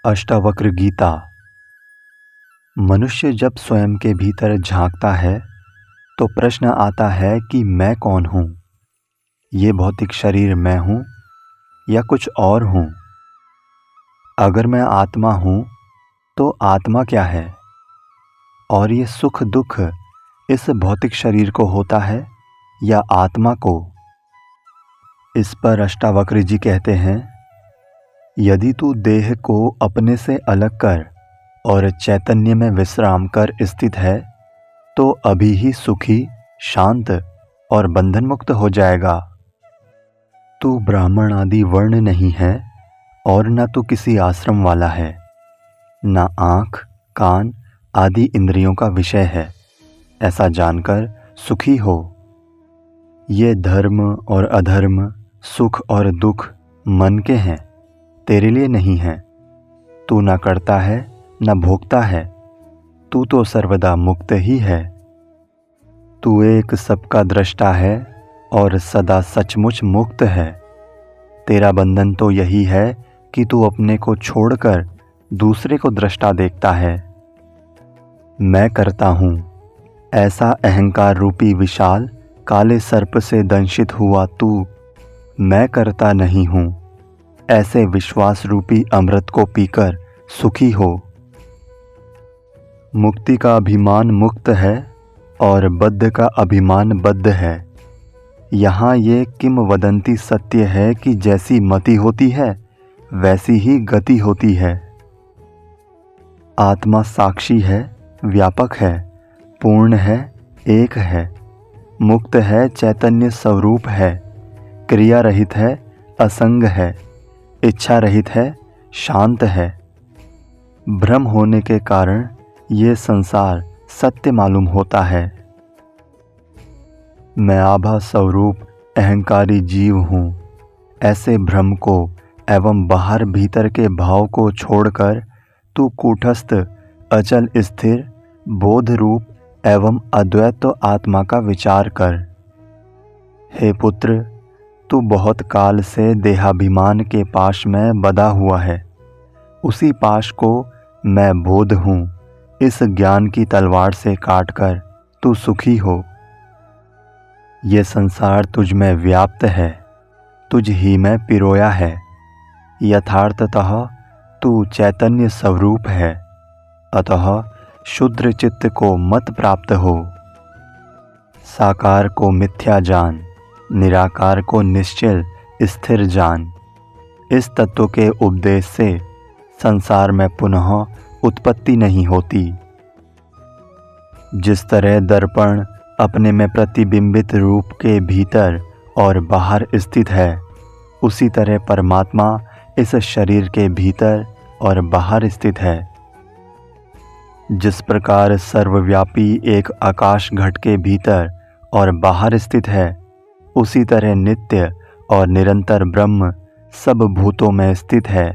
अष्टावक्र गीता। मनुष्य जब स्वयं के भीतर झांकता है तो प्रश्न आता है कि मैं कौन हूँ। ये भौतिक शरीर मैं हूँ या कुछ और हूँ। अगर मैं आत्मा हूँ तो आत्मा क्या है, और ये सुख दुख इस भौतिक शरीर को होता है या आत्मा को। इस पर अष्टावक्र जी कहते हैं, यदि तू देह को अपने से अलग कर और चैतन्य में विश्राम कर स्थित है तो अभी ही सुखी, शांत और बंधन मुक्त हो जाएगा। तू ब्राह्मण आदि वर्ण नहीं है और न तू किसी आश्रम वाला है, न आँख कान आदि इंद्रियों का विषय है। ऐसा जानकर सुखी हो। ये धर्म और अधर्म, सुख और दुख मन के हैं, तेरे लिए नहीं हैं। तू न करता है न भोगता है, तू तो सर्वदा मुक्त ही है। तू एक सबका दृष्टा है और सदा सचमुच मुक्त है। तेरा बंधन तो यही है कि तू अपने को छोड़कर दूसरे को दृष्टा देखता है। मैं करता हूँ, ऐसा अहंकार रूपी विशाल काले सर्प से दंशित हुआ तू मैं करता नहीं हूँ, ऐसे विश्वास रूपी अमृत को पीकर सुखी हो। मुक्ति का अभिमान मुक्त है और बद्ध का अभिमान बद्ध है। यहाँ ये किंवदंती सत्य है कि जैसी मति होती है वैसी ही गति होती है। आत्मा साक्षी है, व्यापक है, पूर्ण है, एक है, मुक्त है, चैतन्य स्वरूप है, क्रिया रहित है, असंग है, इच्छा रहित है, शांत है। भ्रम होने के कारण ये संसार सत्य मालूम होता है। मैं आभा स्वरूप अहंकारी जीव हूँ। ऐसे भ्रम को एवं बाहर भीतर के भाव को छोड़कर तू कूटस्थ अचल स्थिर बोध रूप एवं अद्वैत आत्मा का विचार कर। हे पुत्र, तू बहुत काल से देहाभिमान के पाश में बंधा हुआ है। उसी पाश को मैं बोध हूँ इस ज्ञान की तलवार से काटकर तू सुखी हो। ये संसार तुझ में व्याप्त है, तुझ ही में पिरोया है। यथार्थतः तू चैतन्य स्वरूप है, अतः शुद्र चित्त को मत प्राप्त हो। साकार को मिथ्या जान, निराकार को निश्चल स्थिर जान। इस तत्व के उपदेश से संसार में पुनः उत्पत्ति नहीं होती। जिस तरह दर्पण अपने में प्रतिबिंबित रूप के भीतर और बाहर स्थित है, उसी तरह परमात्मा इस शरीर के भीतर और बाहर स्थित है। जिस प्रकार सर्वव्यापी एक आकाश घट के भीतर और बाहर स्थित है, उसी तरह नित्य और निरंतर ब्रह्म सब भूतों में स्थित है।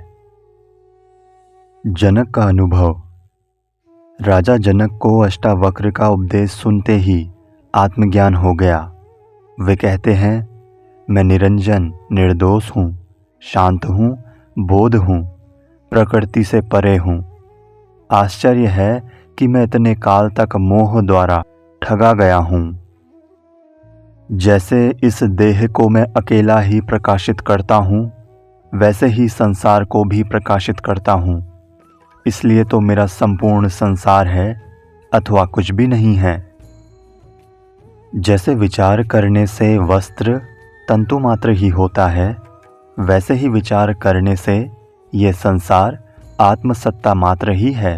जनक का अनुभव। राजा जनक को अष्टावक्र का उपदेश सुनते ही आत्मज्ञान हो गया। वे कहते हैं, मैं निरंजन निर्दोष हूँ, शांत हूँ, बोध हूँ, प्रकृति से परे हूँ। आश्चर्य है कि मैं इतने काल तक मोह द्वारा ठगा गया हूँ। जैसे इस देह को मैं अकेला ही प्रकाशित करता हूँ, वैसे ही संसार को भी प्रकाशित करता हूँ। इसलिए तो मेरा संपूर्ण संसार है अथवा कुछ भी नहीं है। जैसे विचार करने से वस्त्र तंतु मात्र ही होता है, वैसे ही विचार करने से ये संसार आत्मसत्ता मात्र ही है।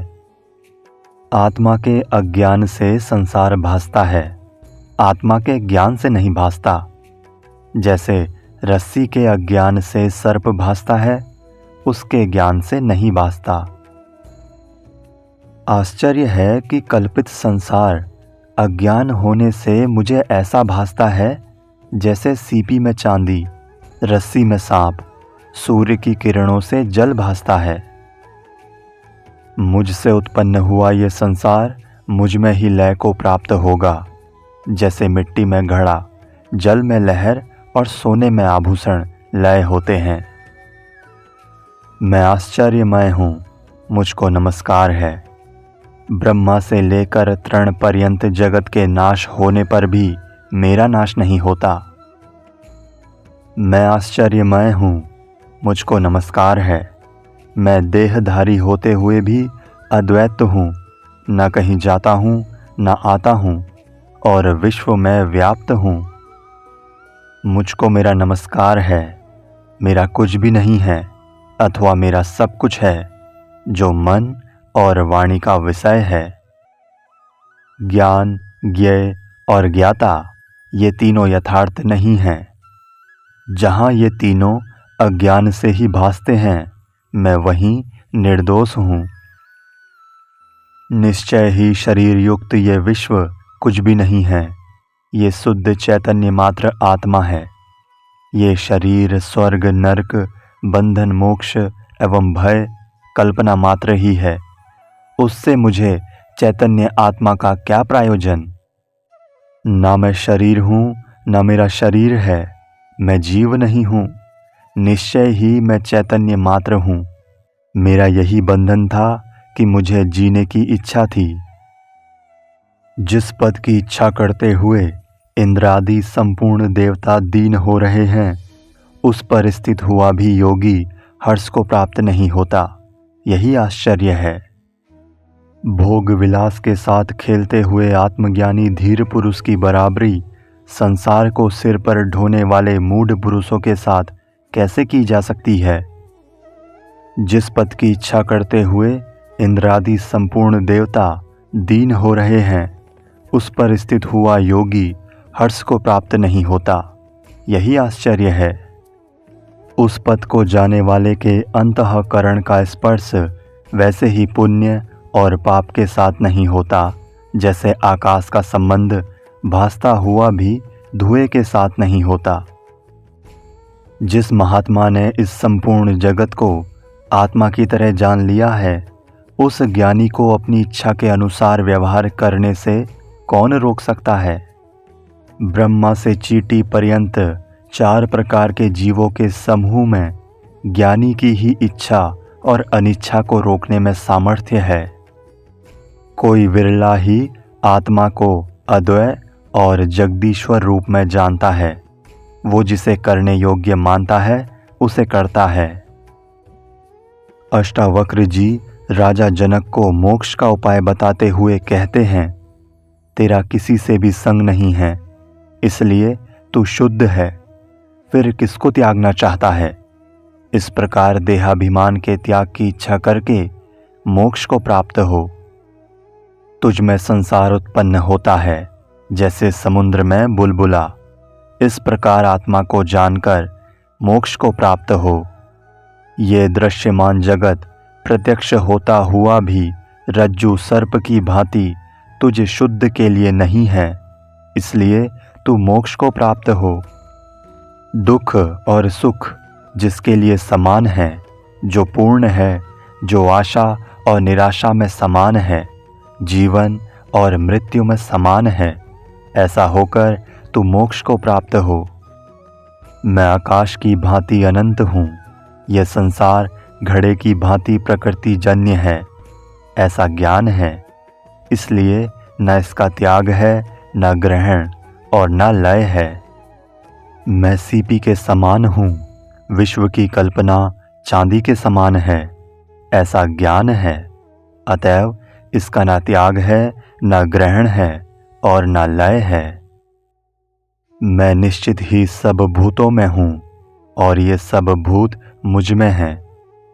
आत्मा के अज्ञान से संसार भासता है, आत्मा के ज्ञान से नहीं भासता। जैसे रस्सी के अज्ञान से सर्प भासता है, उसके ज्ञान से नहीं भासता। आश्चर्य है कि कल्पित संसार अज्ञान होने से मुझे ऐसा भासता है जैसे सीपी में चांदी, रस्सी में सांप, सूर्य की किरणों से जल भासता है। मुझसे उत्पन्न हुआ ये संसार मुझ में ही लय को प्राप्त होगा। जैसे मिट्टी में घड़ा, जल में लहर और सोने में आभूषण लय होते हैं। मैं आश्चर्यमय हूँ, मुझको नमस्कार है। ब्रह्मा से लेकर तृण पर्यंत जगत के नाश होने पर भी मेरा नाश नहीं होता। मैं आश्चर्यमय हूँ, मुझको नमस्कार है। मैं देहधारी होते हुए भी अद्वैत हूँ, न कहीं जाता हूँ न आता हूँ और विश्व में व्याप्त हूँ। मुझको मेरा नमस्कार है। मेरा कुछ भी नहीं है अथवा मेरा सब कुछ है जो मन और वाणी का विषय है। ज्ञान, ज्ञेय और ज्ञाता ये तीनों यथार्थ नहीं हैं। जहाँ ये तीनों अज्ञान से ही भासते हैं, मैं वहीं निर्दोष हूँ। निश्चय ही शरीर युक्त ये विश्व कुछ भी नहीं है। ये शुद्ध चैतन्य मात्र आत्मा है। ये शरीर, स्वर्ग, नरक, बंधन, मोक्ष एवं भय कल्पना मात्र ही है। उससे मुझे चैतन्य आत्मा का क्या प्रयोजन। ना मैं शरीर हूँ ना मेरा शरीर है। मैं जीव नहीं हूँ। निश्चय ही मैं चैतन्य मात्र हूँ। मेरा यही बंधन था कि मुझे जीने की इच्छा थी। जिस पद की इच्छा करते हुए इंद्रादि संपूर्ण देवता दीन हो रहे हैं, उस पर स्थित हुआ भी योगी हर्ष को प्राप्त नहीं होता। यही आश्चर्य है। भोग विलास के साथ खेलते हुए आत्मज्ञानी धीर पुरुष की बराबरी संसार को सिर पर ढोने वाले मूढ़ पुरुषों के साथ कैसे की जा सकती है। जिस पद की इच्छा करते हुए इंद्रादि संपूर्ण देवता दीन हो रहे हैं, उस पर स्थित हुआ योगी हर्ष को प्राप्त नहीं होता। यही आश्चर्य है। उस पद को जाने वाले के अंतःकरण का स्पर्श वैसे ही पुण्य और पाप के साथ नहीं होता जैसे आकाश का संबंध भासता हुआ भी धुएं के साथ नहीं होता। जिस महात्मा ने इस संपूर्ण जगत को आत्मा की तरह जान लिया है, उस ज्ञानी को अपनी इच्छा के अनुसार व्यवहार करने से कौन रोक सकता है। ब्रह्मा से चींटी पर्यंत 4 प्रकार के जीवों के समूह में ज्ञानी की ही इच्छा और अनिच्छा को रोकने में सामर्थ्य है। कोई विरला ही आत्मा को अद्वय और जगदीश्वर रूप में जानता है। वो जिसे करने योग्य मानता है उसे करता है। अष्टावक्र जी राजा जनक को मोक्ष का उपाय बताते हुए कहते हैं, तेरा किसी से भी संग नहीं है, इसलिए तू शुद्ध है। फिर किसको त्यागना चाहता है। इस प्रकार देहाभिमान के त्याग की इच्छा करके मोक्ष को प्राप्त हो। तुझ में संसार उत्पन्न होता है जैसे समुद्र में बुलबुला। इस प्रकार आत्मा को जानकर मोक्ष को प्राप्त हो। ये दृश्यमान जगत प्रत्यक्ष होता हुआ भी रज्जु सर्प की भांति तुझ शुद्ध के लिए नहीं है, इसलिए तू मोक्ष को प्राप्त हो। दुख और सुख जिसके लिए समान है, जो पूर्ण है, जो आशा और निराशा में समान है, जीवन और मृत्यु में समान है, ऐसा होकर तू मोक्ष को प्राप्त हो। मैं आकाश की भांति अनंत हूँ। यह संसार घड़े की भांति प्रकृति जन्य है, ऐसा ज्ञान है। इसलिए न इसका त्याग है, न ग्रहण और न लय है। मैं सीपी के समान हूँ। विश्व की कल्पना चांदी के समान है, ऐसा ज्ञान है। अतएव इसका न त्याग है, न ग्रहण है और न लय है। मैं निश्चित ही सब भूतों में हूँ और ये सब भूत मुझ में हैं,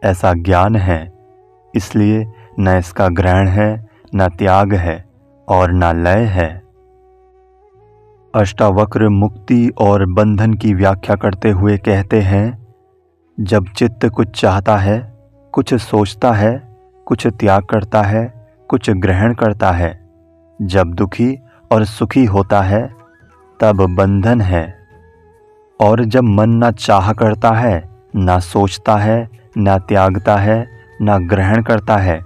ऐसा ज्ञान है। इसलिए न इसका ग्रहण है, न त्याग है और न लय है। अष्टावक्र मुक्ति और बंधन की व्याख्या करते हुए कहते हैं, जब चित्त कुछ चाहता है, कुछ सोचता है, कुछ त्याग करता है, कुछ ग्रहण करता है, जब दुखी और सुखी होता है, तब बंधन है। और जब मन न चाह करता है, न सोचता है, न त्यागता है, न ग्रहण करता है,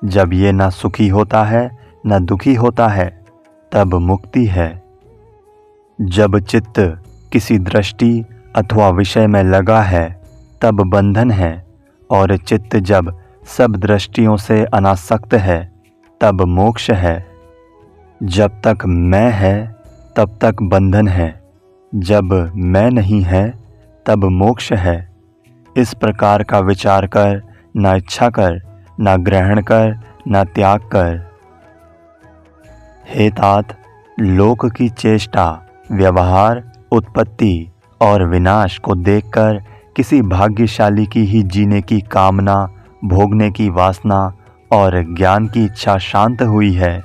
जब ये न सुखी होता है न दुखी होता है, तब मुक्ति है। जब चित्त किसी दृष्टि अथवा विषय में लगा है, तब बंधन है। और चित्त जब सब दृष्टियों से अनासक्त है तब मोक्ष है। जब तक मैं है तब तक बंधन है, जब मैं नहीं है तब मोक्ष है। इस प्रकार का विचार कर, ना इच्छा कर, ना ग्रहण कर, ना त्याग कर। हे तात, लोक की चेष्टा, व्यवहार, उत्पत्ति और विनाश को देखकर किसी भाग्यशाली की ही जीने की कामना, भोगने की वासना और ज्ञान की इच्छा शांत हुई है।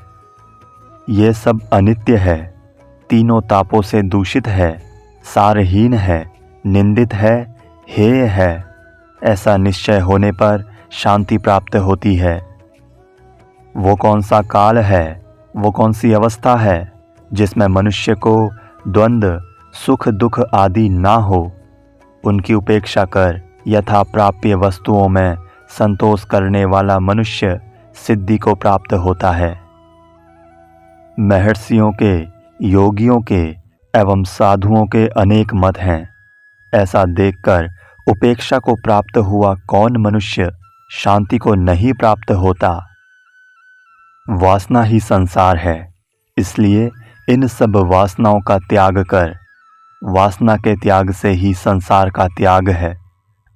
ये सब अनित्य है, तीनों तापों से दूषित है, सारहीन है, निंदित है, हेय है। ऐसा निश्चय होने पर शांति प्राप्त होती है। वो कौन सा काल है, वो कौन सी अवस्था है जिसमें मनुष्य को द्वंद्व, सुख दुख आदि ना हो। उनकी उपेक्षा कर यथा प्राप्य वस्तुओं में संतोष करने वाला मनुष्य सिद्धि को प्राप्त होता है। महर्षियों के, योगियों के एवं साधुओं के अनेक मत हैं। ऐसा देखकर उपेक्षा को प्राप्त हुआ कौन मनुष्य शांति को नहीं प्राप्त होता। वासना ही संसार है, इसलिए इन सब वासनाओं का त्याग कर। वासना के त्याग से ही संसार का त्याग है।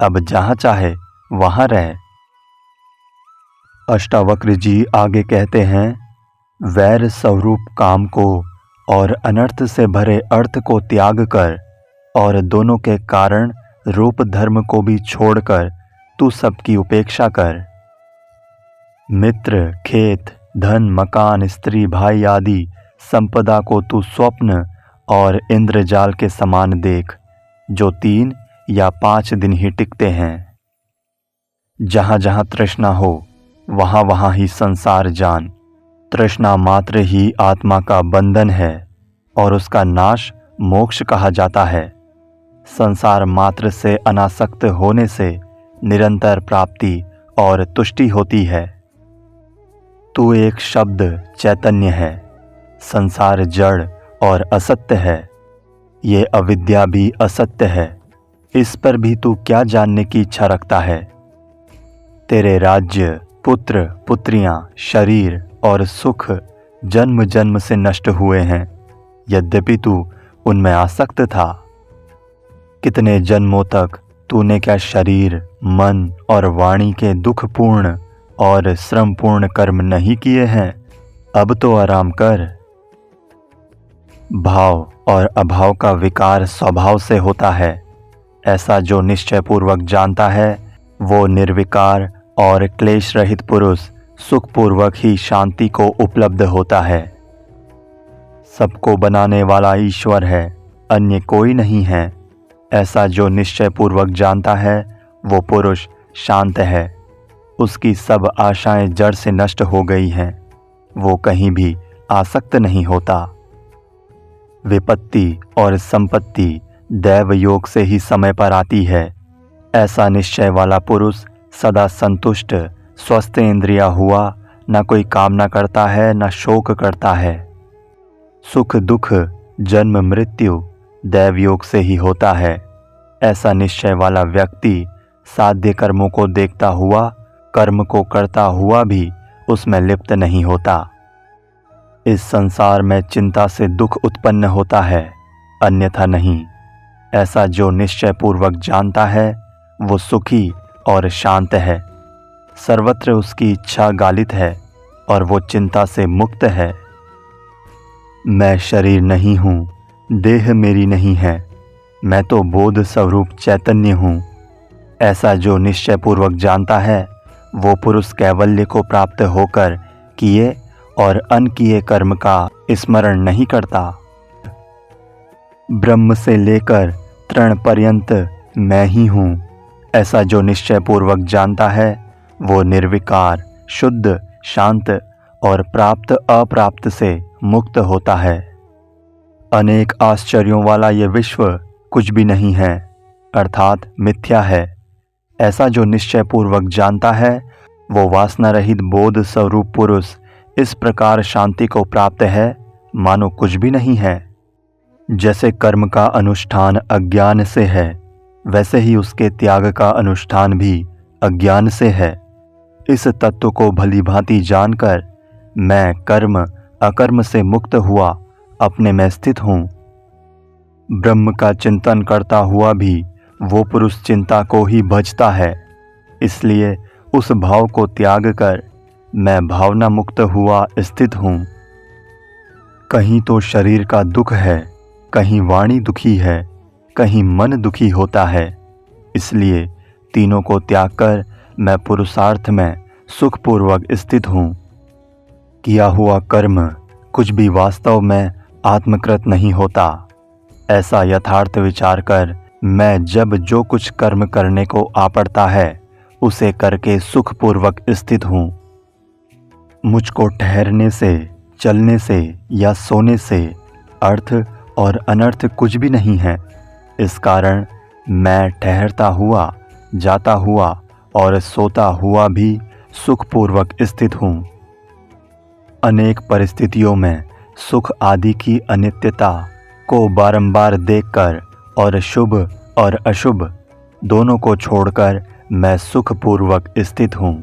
अब जहाँ चाहे वहाँ रह। अष्टावक्र जी आगे कहते हैं, वैर स्वरूप काम को और अनर्थ से भरे अर्थ को त्याग कर और दोनों के कारण रूप धर्म को भी छोड़कर तू सबकी उपेक्षा कर। मित्र, खेत, धन, मकान, स्त्री, भाई आदि संपदा को तू स्वप्न और इंद्रजाल के समान देख, जो 3 या 5 दिन ही टिकते हैं। जहाँ जहाँ तृष्णा हो वहाँ वहाँ ही संसार जान। तृष्णा मात्र ही आत्मा का बंधन है और उसका नाश मोक्ष कहा जाता है। संसार मात्र से अनासक्त होने से निरंतर प्राप्ति और तुष्टि होती है। तू एक शब्द चैतन्य है। संसार जड़ और असत्य है। ये अविद्या भी असत्य है। इस पर भी तू क्या जानने की इच्छा रखता है। तेरे राज्य, पुत्र, पुत्रियां, शरीर और सुख जन्म जन्म से नष्ट हुए हैं, यद्यपि तू उनमें आसक्त था। कितने जन्मों तक तूने क्या शरीर, मन और वाणी के दुखपूर्ण और श्रमपूर्ण कर्म नहीं किए हैं। अब तो आराम कर। भाव और अभाव का विकार स्वभाव से होता है। ऐसा जो निश्चयपूर्वक जानता है वो निर्विकार और क्लेश रहित पुरुष सुखपूर्वक ही शांति को उपलब्ध होता है। सबको बनाने वाला ईश्वर है, अन्य कोई नहीं है। ऐसा जो निश्चयपूर्वक जानता है वो पुरुष शांत है। उसकी सब आशाएं जड़ से नष्ट हो गई हैं। वो कहीं भी आसक्त नहीं होता। विपत्ति और संपत्ति दैव योग से ही समय पर आती है। ऐसा निश्चय वाला पुरुष सदा संतुष्ट, स्वस्थ इंद्रिया हुआ, न कोई कामना करता है, न शोक करता है। सुख दुख, जन्म मृत्यु दैव योग से ही होता है। ऐसा निश्चय वाला व्यक्ति साध्य कर्मों को देखता हुआ, कर्म को करता हुआ भी उसमें लिप्त नहीं होता। इस संसार में चिंता से दुख उत्पन्न होता है, अन्यथा नहीं। ऐसा जो निश्चय पूर्वक जानता है वो सुखी और शांत है। सर्वत्र उसकी इच्छा गालित है और वो चिंता से मुक्त है। मैं शरीर नहीं हूँ, देह मेरी नहीं है, मैं तो बोध स्वरूप चैतन्य हूँ। ऐसा जो निश्चय पूर्वक जानता है वो पुरुष कैवल्य को प्राप्त होकर किए और अनकिए कर्म का स्मरण नहीं करता। ब्रह्म से लेकर तृण पर्यंत मैं ही हूँ। ऐसा जो निश्चय पूर्वक जानता है वो निर्विकार, शुद्ध, शांत और प्राप्त अप्राप्त से मुक्त होता है। अनेक आश्चर्यों वाला ये विश्व कुछ भी नहीं है, अर्थात मिथ्या है। ऐसा जो निश्चय पूर्वक जानता है वो वासना रहित बोध स्वरूप पुरुष इस प्रकार शांति को प्राप्त है मानो कुछ भी नहीं है। जैसे कर्म का अनुष्ठान अज्ञान से है, वैसे ही उसके त्याग का अनुष्ठान भी अज्ञान से है। इस तत्व को भली भांति जानकर मैं कर्म अकर्म से मुक्त हुआ अपने में स्थित हूँ। ब्रह्म का चिंतन करता हुआ भी वो पुरुष चिंता को ही भजता है, इसलिए उस भाव को त्याग कर मैं भावना मुक्त हुआ स्थित हूँ। कहीं तो शरीर का दुख है, कहीं वाणी दुखी है, कहीं मन दुखी होता है, इसलिए तीनों को त्याग कर मैं पुरुषार्थ में सुखपूर्वक स्थित हूँ। किया हुआ कर्म कुछ भी वास्तव में आत्मकृत नहीं होता, ऐसा यथार्थ विचार कर मैं जब जो कुछ कर्म करने को आ पड़ता है उसे करके सुखपूर्वक स्थित हूँ। मुझको ठहरने से, चलने से या सोने से अर्थ और अनर्थ कुछ भी नहीं है। इस कारण मैं ठहरता हुआ, जाता हुआ और सोता हुआ भी सुखपूर्वक स्थित हूँ। अनेक परिस्थितियों में सुख आदि की अनित्यता को बारंबार देखकर और शुभ और अशुभ दोनों को छोड़कर मैं सुखपूर्वक स्थित हूँ।